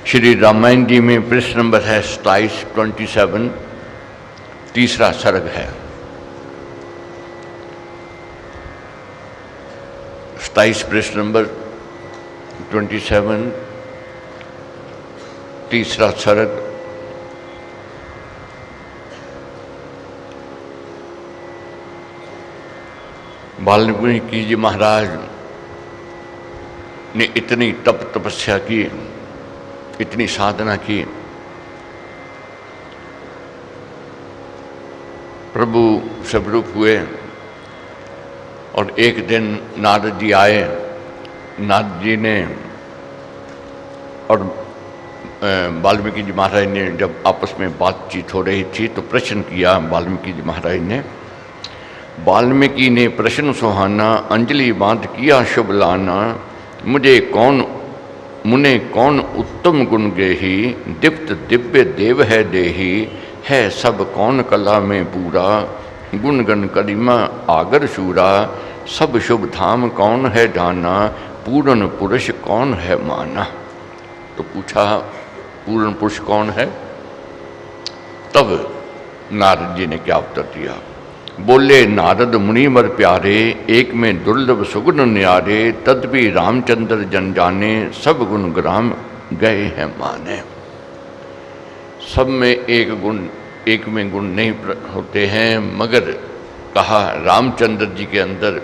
श्री रामायण जी में पृष्ठ नंबर है 27 तीसरा सर्ग है। 27 पृष्ठ नंबर 27 तीसरा सर्ग। वाल्मीकि जी महाराज ने इतनी तपस्या की, इतनी साधना की, प्रभु स्वरूप हुए और एक दिन नारद जी आए। नारद जी ने और वाल्मीकि जी महाराज ने जब आपस में बातचीत हो रही थी तो प्रश्न किया वाल्मीकि जी महाराज ने। वाल्मीकि ने प्रश्न सुहाना, अंजलि बांध किया शुभ लाना, मुने कौन उत्तम गुण गेही, दीप्त दिव्य देव है देही, है सब कौन कला में पूरा, गुण गण करिमा आगर शूरा, सब शुभ धाम कौन है जाना, पूर्ण पुरुष कौन है माना। तो पूछा पूर्ण पुरुष कौन है। तब नारद जी ने क्या उत्तर दिया। बोले नारद मुनि वर प्यारे, एक में दुर्लभ सुगुण न्यारे, तद्भी रामचंद्र जन जाने, सब गुण ग्राम गए हैं माने। सब में एक में गुण नहीं होते हैं, मगर कहा रामचंद्र जी के अंदर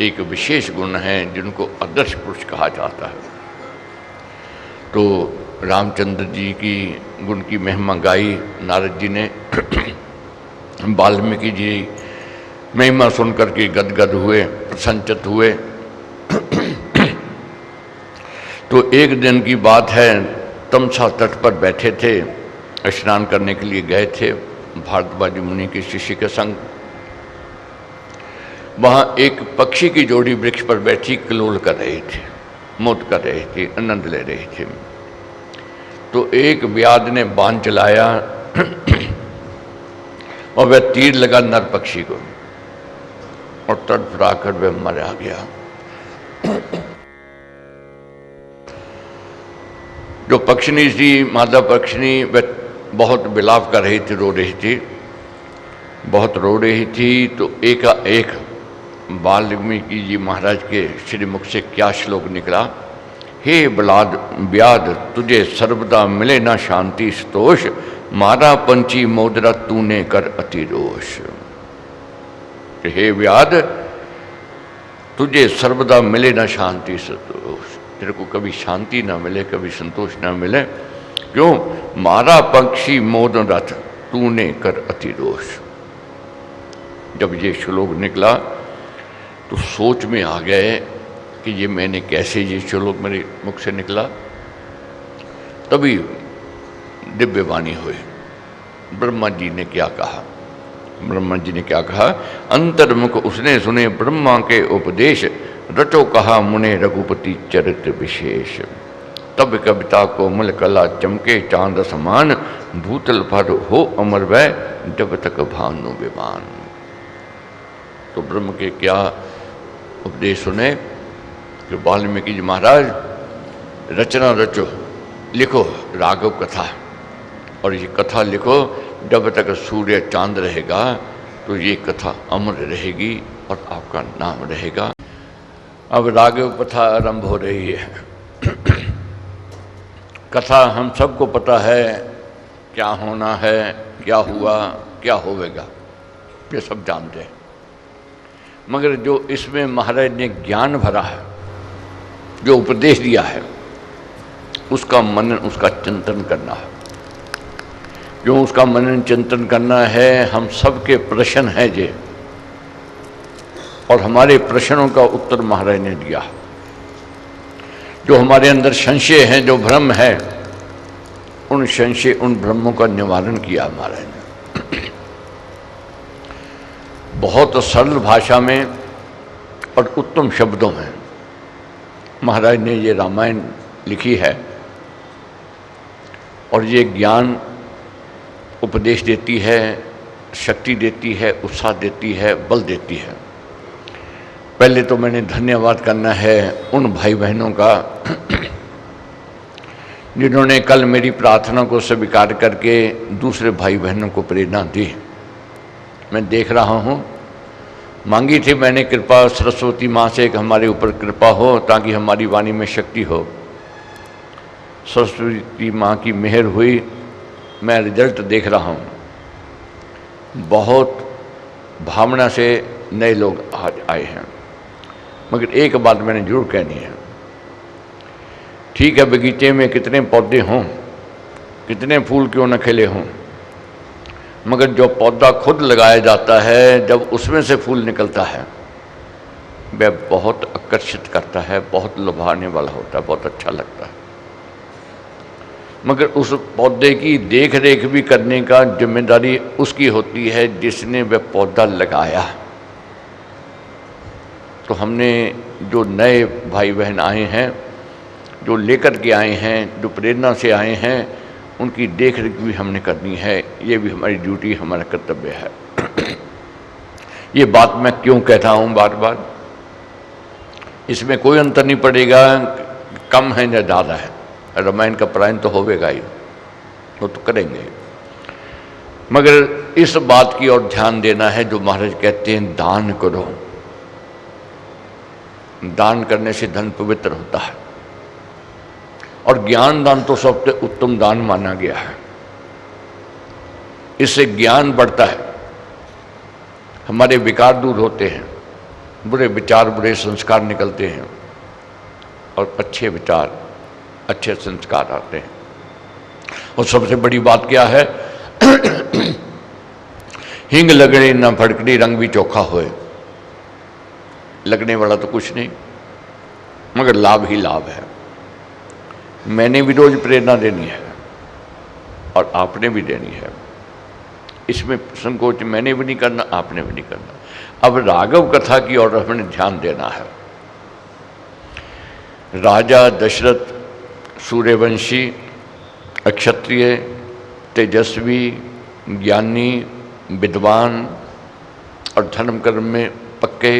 एक विशेष गुण है जिनको आदर्श पुरुष कहा जाता है। तो रामचंद्र जी की गुण की महिमा गाई नारद जी ने। वाल्मीकि जी महिमा सुनकर के गदगद हुए, प्रसन्नचित्त हुए। तो एक दिन की बात है, तमसा तट पर बैठे थे, स्नान करने के लिए गए थे भारद्वाज मुनि के शिष्य के संग। वहाँ एक पक्षी की जोड़ी वृक्ष पर बैठी कलोल कर रही थी, मौत कर रही थी, आनंद ले रही थी। तो एक व्याध ने बाण चलाया और वह तीर लगा नर पक्षी को और तड़फड़ाकर वह मरा गया। जो पक्षिणी थी, मादा पक्षिणी, वह बहुत विलाप कर रही थी, रो रही थी, बहुत रो रही थी। तो एकाएक वाल्मीकि जी महाराज के श्री मुख से क्या श्लोक निकला। हे व्याध तुझे सर्वदा मिले ना शांति स्तोष, मारा पंची मोदरा तूने कर अतिरोष। हे व्याध तुझे सर्वदा मिले ना शांति संतोष, तेरे को कभी शांति ना मिले, कभी संतोष ना मिले। क्यों? मारा पक्षी मोद रथ तूने कर अतिरोष। जब ये श्लोक निकला तो सोच में आ गए कि ये मैंने कैसे, ये श्लोक मेरे मुख से निकला। तभी दिव्य वाणी हुई। ब्रह्मा जी ने क्या कहा। ब्रह्मा जी ने क्या कहा। अंतर्मुख उसने सुने ब्रह्मा के उपदेश, रटो कहा मुने रघुपति चरित्र विशेष। तब कविता को मल कला चमके चांद समान, भूतल पर हो अमर वै जब तक भानु विमान। तो ब्रह्म के क्या उपदेश सुने कि वाल्मीकि जी महाराज रचना रचो, लिखो राघव कथा, और ये कथा लिखो, जब तक सूर्य चांद रहेगा तो ये कथा अमर रहेगी और आपका नाम रहेगा। अब राघव कथा आरंभ हो रही है। कथा हम सबको पता है क्या होना है, क्या हुआ, क्या होवेगा, ये सब जानते हैं। मगर जो इसमें महाराज ने ज्ञान भरा है, जो उपदेश दिया है, उसका मनन, उसका चिंतन करना है। क्यों उसका मनन चिंतन करना है? हम सबके प्रश्न हैं जे, और हमारे प्रश्नों का उत्तर महाराज ने दिया। जो हमारे अंदर संशय हैं, जो भ्रम है, उन संशय, उन भ्रमों का निवारण किया महाराज ने। बहुत सरल भाषा में और उत्तम शब्दों में महाराज ने ये रामायण लिखी है, और ये ज्ञान उपदेश देती है, शक्ति देती है, उत्साह देती है, बल देती है। पहले तो मैंने धन्यवाद करना है उन भाई बहनों का जिन्होंने कल मेरी प्रार्थना को स्वीकार करके दूसरे भाई बहनों को प्रेरणा दी। मैं देख रहा हूँ, मांगी थी मैंने कृपा सरस्वती माँ से कि हमारे ऊपर कृपा हो ताकि हमारी वाणी में शक्ति हो। सरस्वती माँ की मेहर हुई, मैं रिजल्ट देख रहा हूँ। बहुत भावना से नए लोग आज आए हैं। मगर एक बात मैंने जरूर कहनी है, ठीक है बगीचे में कितने पौधे हों, कितने फूल क्यों न खिले हों, मगर जो पौधा खुद लगाया जाता है जब उसमें से फूल निकलता है वह बहुत आकर्षित करता है, बहुत लुभाने वाला होता है, बहुत अच्छा लगता है। मगर उस पौधे की देख रेख भी करने का जिम्मेदारी उसकी होती है जिसने वह पौधा लगाया। तो हमने जो नए भाई बहन आए हैं, जो लेकर के आए हैं, जो प्रेरणा से आए हैं, उनकी देख रेख भी हमने करनी है। ये भी हमारी ड्यूटी, हमारा कर्तव्य है। ये बात मैं क्यों कहता हूँ बार बार, इसमें कोई अंतर नहीं पड़ेगा कम है या ज़्यादा है, रामायण का पारायण तो होगा ही, वो तो करेंगे। मगर इस बात की ओर ध्यान देना है जो महाराज कहते हैं दान करो। दान करने से धन पवित्र होता है और ज्ञान दान तो सबसे उत्तम दान माना गया है। इससे ज्ञान बढ़ता है, हमारे विकार दूर होते हैं, बुरे विचार बुरे संस्कार निकलते हैं और अच्छे विचार अच्छे संस्कार आते हैं। और सबसे बड़ी बात क्या है, हिंग लगने ना फड़कनी रंग भी चोखा होए। लगने वाला तो कुछ नहीं मगर लाभ ही लाभ है। मैंने भी रोज प्रेरणा देनी है और आपने भी देनी है, इसमें संकोच मैंने भी नहीं करना, आपने भी नहीं करना। अब राघव कथा की ओर हमने ध्यान देना है। राजा दशरथ सूर्यवंशी, अक्षत्रिय, तेजस्वी, ज्ञानी, विद्वान और धर्म कर्म में पक्के,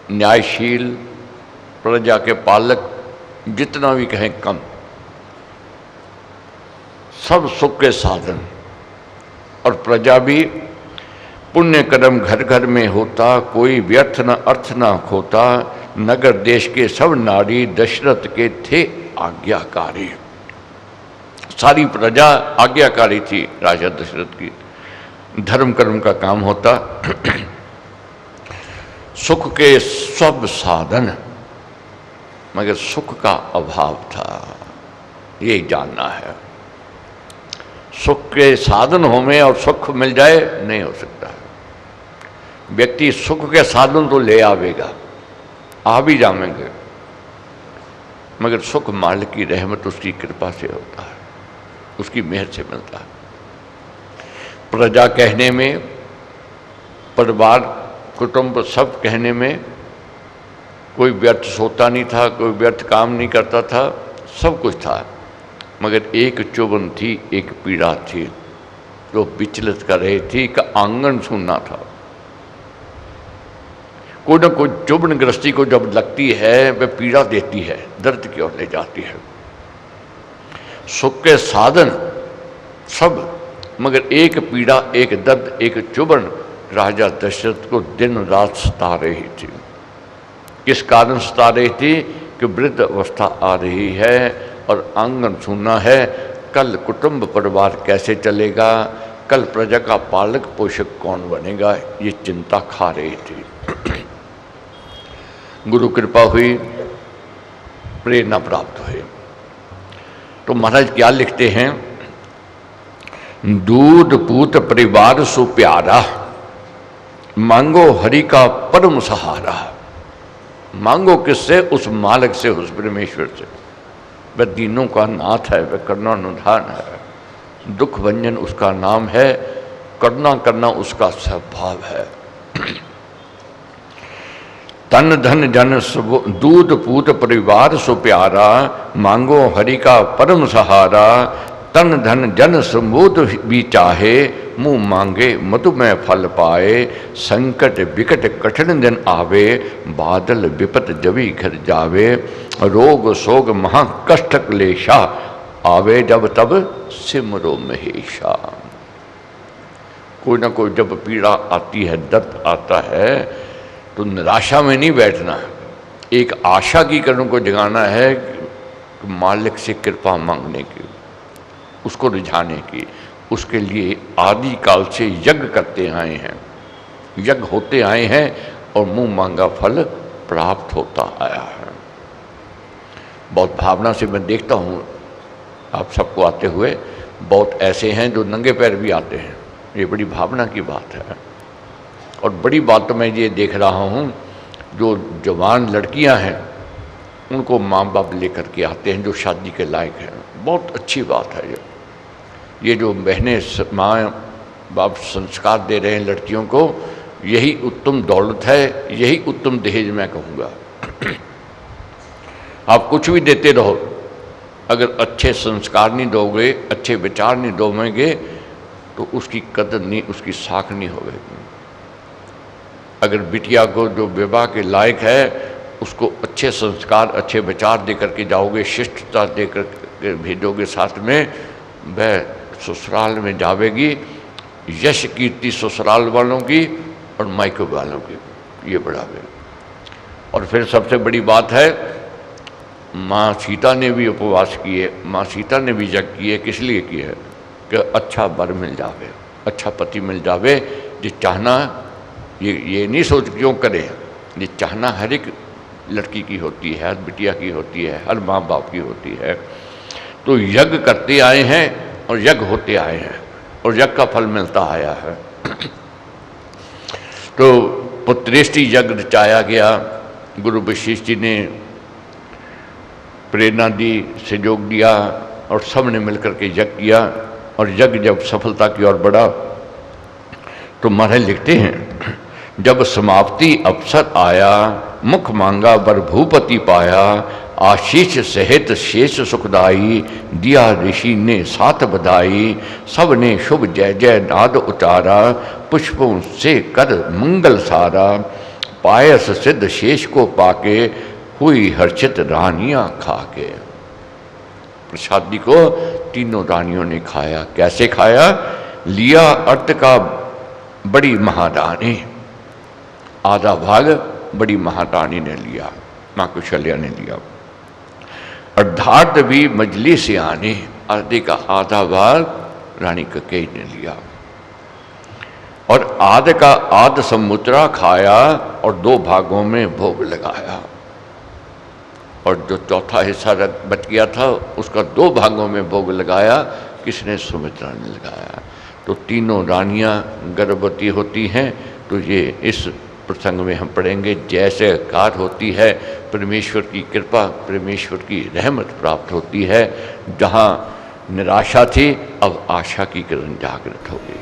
न्यायशील, प्रजा के पालक, जितना भी कहें कम, सब सुख के साधन। और प्रजा भी पुण्य कर्म घर घर में होता, कोई व्यर्थ न अर्थ न खोता। नगर देश के सब नारी दशरथ के थे आज्ञाकारी। सारी प्रजा आज्ञाकारी थी राजा दशरथ की, धर्म कर्म का काम होता। सुख के सब साधन मगर सुख का अभाव था, ये जानना है। सुख के साधन हो में और सुख मिल जाए नहीं हो सकता है। व्यक्ति सुख के साधन तो ले आवेगा, आ भी जाएंगे, मगर सुख मालिक की रहमत उसकी कृपा से होता है, उसकी मेहर से मिलता है। प्रजा कहने में, परिवार कुटुंब सब कहने में कोई व्यर्थ सोता नहीं था, कोई व्यर्थ काम नहीं करता था, सब कुछ था। मगर एक चुभन थी, एक पीड़ा थी जो विचलित कर रही थी कि आंगन सुनना था। कोई ना कोई चुभन गृहस्थी को जब लगती है वह पीड़ा देती है, दर्द की ओर ले जाती है। सुख के साधन सब मगर एक पीड़ा, एक दर्द, एक चुभन राजा दशरथ को दिन रात सता रही थी। किस कारण सता रही थी कि वृद्ध अवस्था आ रही है और आंगन सुनना है। कल कुटुंब परिवार कैसे चलेगा, कल प्रजा का पालक पोषक कौन बनेगा, ये चिंता खा रही थी। गुरु कृपा हुई, प्रेरणा प्राप्त हुई। तो महाराज क्या लिखते हैं, दूध पूत परिवार सु प्यारा, मांगो हरि का परम सहारा। मांगो किससे, उस मालिक से, उस परमेश्वर से। वह दीनों का नाथ है, वह करुणानुधान है, दुख भंजन उसका नाम है, करुणा करना उसका स्वभाव है। तन धन जन दूध पूत परिवार सु प्यारा, मांगो हरि का परम सहारा। तन धन जन संबोध भी चाहे, मुंह मांगे मधुमय फल पाए। संकट विकट कठिन दिन आवे, बादल विपत जभी घर जावे। रोग सोग महा कष्ट क्लेशा, आवे जब तब सिमरो महेशा। कोई ना कोई जब पीड़ा आती है, दर्द आता है, तो निराशा में नहीं बैठना, एक आशा की किरण को जगाना है, मालिक से कृपा मांगने की, उसको रिझाने की। उसके लिए आदि काल से यज्ञ करते आए हैं, यज्ञ होते आए हैं और मुंह मांगा फल प्राप्त होता आया है। बहुत भावना से मैं देखता हूँ आप सबको आते हुए, बहुत ऐसे हैं जो नंगे पैर भी आते हैं, ये बड़ी भावना की बात है। और बड़ी बात तो मैं ये देख रहा हूँ, जो जवान लड़कियाँ हैं उनको माँ बाप लेकर के आते हैं जो शादी के लायक हैं, बहुत अच्छी बात है। ये जो बहनें माँ बाप संस्कार दे रहे हैं लड़कियों को, यही उत्तम दौलत है, यही उत्तम दहेज मैं कहूँगा। आप कुछ भी देते रहो, अगर अच्छे संस्कार नहीं दोगे, अच्छे विचार नहीं दोगे, तो उसकी कदर नहीं, उसकी साख नहीं होगी। अगर बिटिया को जो विवाह के लायक है उसको अच्छे संस्कार, अच्छे विचार दे करके जाओगे, शिष्टता दे कर भेजोगे साथ में, वह ससुराल में जावेगी, यश कीर्ति ससुराल वालों की और मायके वालों की, ये बढ़ावे। और फिर सबसे बड़ी बात है, माँ सीता ने भी उपवास किए, माँ सीता ने भी यज्ञ किए, किस लिए किए? कि अच्छा वर मिल जावे, अच्छा पति मिल जावे। ये चाहना, ये नहीं सोच क्यों करें, ये चाहना हर एक लड़की की होती है, हर बिटिया की होती है, हर माँ बाप की होती है। तो यज्ञ करते आए हैं और यज्ञ होते आए हैं और यज्ञ का फल मिलता आया है। तो पुत्रेष्टि यज्ञ रचाया गया, गुरु वशिष्ठ जी ने प्रेरणा दी, सहयोग दिया और सब ने मिलकर के यज्ञ किया। और यज्ञ जब सफलता की ओर बढ़ा तो महाराज लिखते हैं, जब समाप्ति अवसर आया, मुख मांगा वर भूपति पाया, आशीष सहित शेष सुखदाई, दिया ऋषि ने साथ बधाई, सब ने शुभ जय जय नाद उचारा, पुष्पों से कर मंगल सारा, पायस सिद्ध शेष को पाके, हुई हर्षित रानियां खाके। प्रसादी को तीनों रानियों ने खाया। कैसे खाया? लिया अर्थ का बड़ी महारानी, आधा भाग बड़ी महारानी ने लिया, माँ कौशल्या ने लिया। अर्धार्थ भी मजली से आने, आधे का आधा भाग रानी कैकेयी ने लिया। और आध का आध समुद्रा खाया और 2 भागों में भोग लगाया। और जो चौथा हिस्सा बच गया था उसका 2 भागों में भोग लगाया, किसने? सुमित्रा ने लगाया। तो तीनों रानियां गर्भवती होती हैं। तो ये इस प्रसंग में हम पढ़ेंगे, जैसे कार होती है, परमेश्वर की कृपा, परमेश्वर की रहमत प्राप्त होती है। जहाँ निराशा थी, अब आशा की किरण जागृत हो गई।